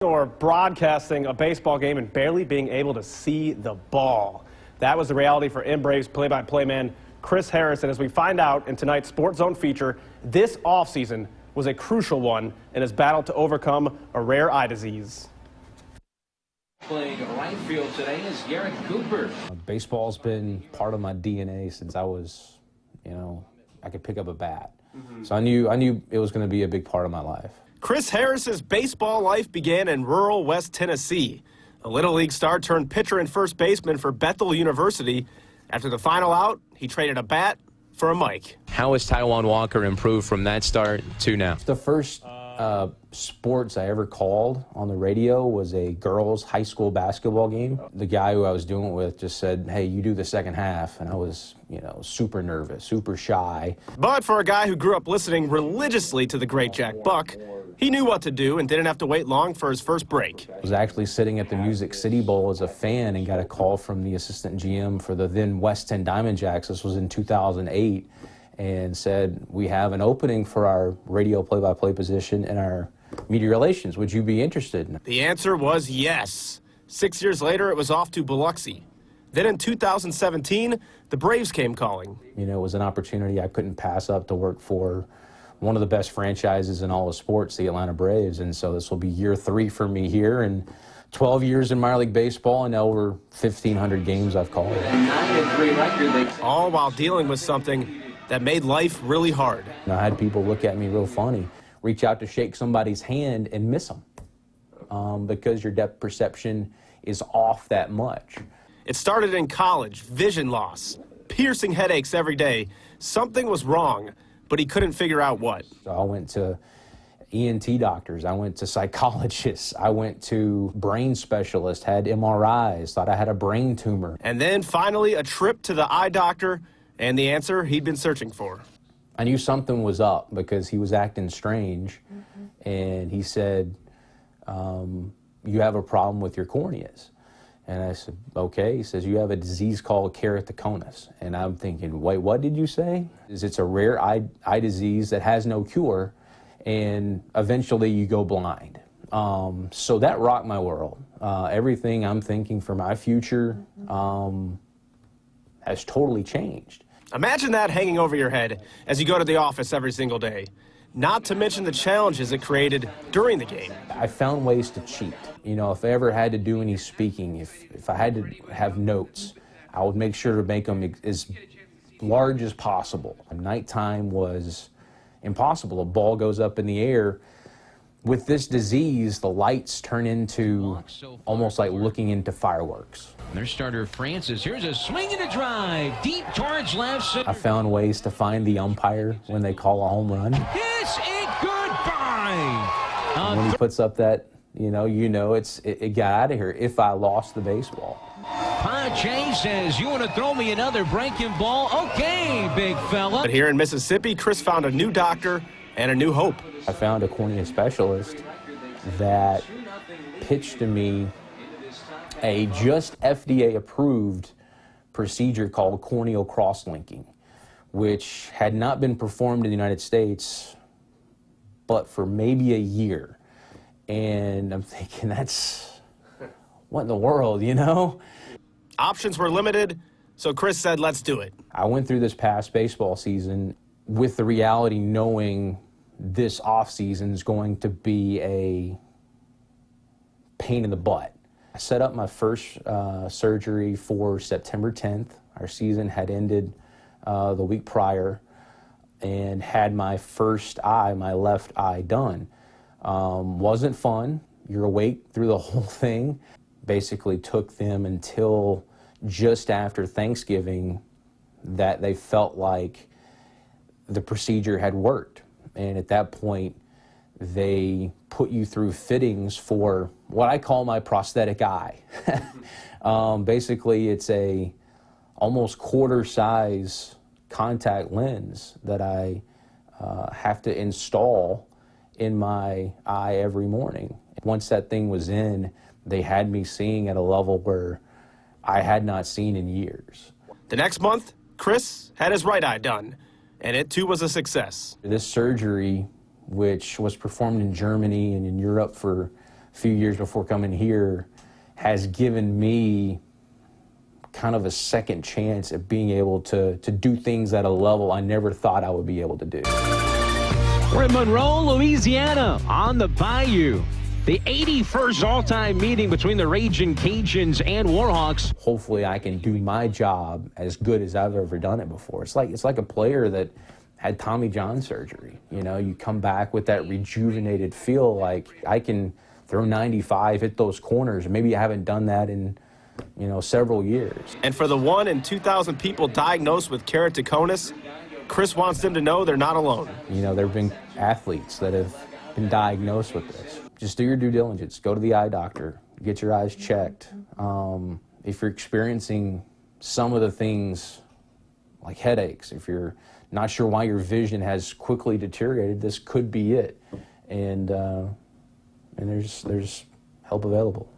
Or broadcasting a baseball game and barely being able to see the ball. That was the reality for MBraves play-by-play man Chris Harris. And as we find out in tonight's Sports Zone feature, this offseason was a crucial one in his battle to overcome a rare eye disease. Playing right field today is Garrett Cooper. Baseball's been part of my DNA since I was, I could pick up a bat. So I knew it was going to be a big part of my life. Chris Harris's baseball life began in rural West Tennessee. A Little League star turned pitcher and first baseman for Bethel University. After the final out, he traded a bat for a mic. How has Taiwan Walker improved from that start to now? The first sports I ever called on the radio was a girls' high school basketball game. The guy who I was doing it with just said, "Hey, you do the second half," and I was, super nervous, super shy. But for a guy who grew up listening religiously to the great Jack Buck, he knew what to do and didn't have to wait long for his first break. I was actually sitting at the Music City Bowl as a fan and got a call from the assistant GM for the then West 10 Diamond Jacks. This was in 2008. And said, "We have an opening for our radio play-by-play position in our media relations. Would you be interested?" The answer was yes. 6 years later, it was off to Biloxi. Then in 2017, the Braves came calling. It was an opportunity I couldn't pass up to work for one of the best franchises in all of sports, the Atlanta Braves. And so this will be year 3 for me here, and 12 years in minor league baseball and over 1,500 games I've called. All while dealing with something that made life really hard. I had people look at me real funny, reach out to shake somebody's hand and miss them because your depth perception is off that much. It started in college, vision loss, piercing headaches every day. Something was wrong, but he couldn't figure out what. So I went to ENT doctors, I went to psychologists, I went to brain specialists, had MRIs, thought I had a brain tumor. And then finally a trip to the eye doctor, and the answer he'd been searching for. I knew something was up because he was acting strange, and he said, "You have a problem with your corneas." And I said, "Okay." He says, "You have a disease called keratoconus." And I'm thinking, wait, what did you say? It's a rare eye disease that has no cure, and eventually you go blind. So that rocked my world. Everything I'm thinking for my future has totally changed. Imagine that hanging over your head as you go to the office every single day. Not to mention the challenges it created during the game. I found ways to cheat. If I ever had to do any speaking, if I had to have notes, I would make sure to make them as large as possible. Nighttime was impossible. A ball goes up in the air. With this disease, the lights turn into almost like looking into fireworks. Their starter, Francis. Here's a swing and a drive deep towards left. I found ways to find the umpire when they call a home run. It's a goodbye. When he puts up that, it got out of here if I lost the baseball. Pache says, "You want to throw me another breaking ball? Okay, big fella." But here in Mississippi, Chris found a new doctor and a new hope. I found a cornea specialist that pitched to me a just FDA-approved procedure called corneal cross-linking, which had not been performed in the United States but for maybe a year. And I'm thinking, that's what in the world, Options were limited, so Chris said, "Let's do it." I went through this past baseball season with the reality knowing this offseason is going to be a pain in the butt. I set up my first surgery for September 10th. Our season had ended the week prior, and had my first eye, my left eye, done. Wasn't fun. You're awake through the whole thing. Basically took them until just after Thanksgiving that they felt like the procedure had worked. And at that point, they put you through fittings for what I call my prosthetic eye. Basically, it's a almost quarter-size contact lens that I have to install in my eye every morning. Once that thing was in, they had me seeing at a level where I had not seen in years. The next month, Chris had his right eye done, and it too was a success. This surgery, which was performed in Germany and in Europe for few years before coming here has given me kind of a second chance at being able to do things at a level I never thought I would be able to do. We're in Monroe, Louisiana, on the Bayou. The 81st all-time meeting between the Ragin' Cajuns and Warhawks. Hopefully I can do my job as good as I've ever done it before. It's like a player that had Tommy John surgery. You know, you come back with that rejuvenated feel, like I can throw 95, hit those corners. Maybe I haven't done that in, you know, several years. And for the 1 in 2,000 people diagnosed with keratoconus, Chris wants them to know they're not alone. You know, there have been athletes that have been diagnosed with this. Just do your due diligence. Go to the eye doctor. Get your eyes checked. If you're experiencing some of the things like headaches, if you're not sure why your vision has quickly deteriorated, this could be it. And there's help available.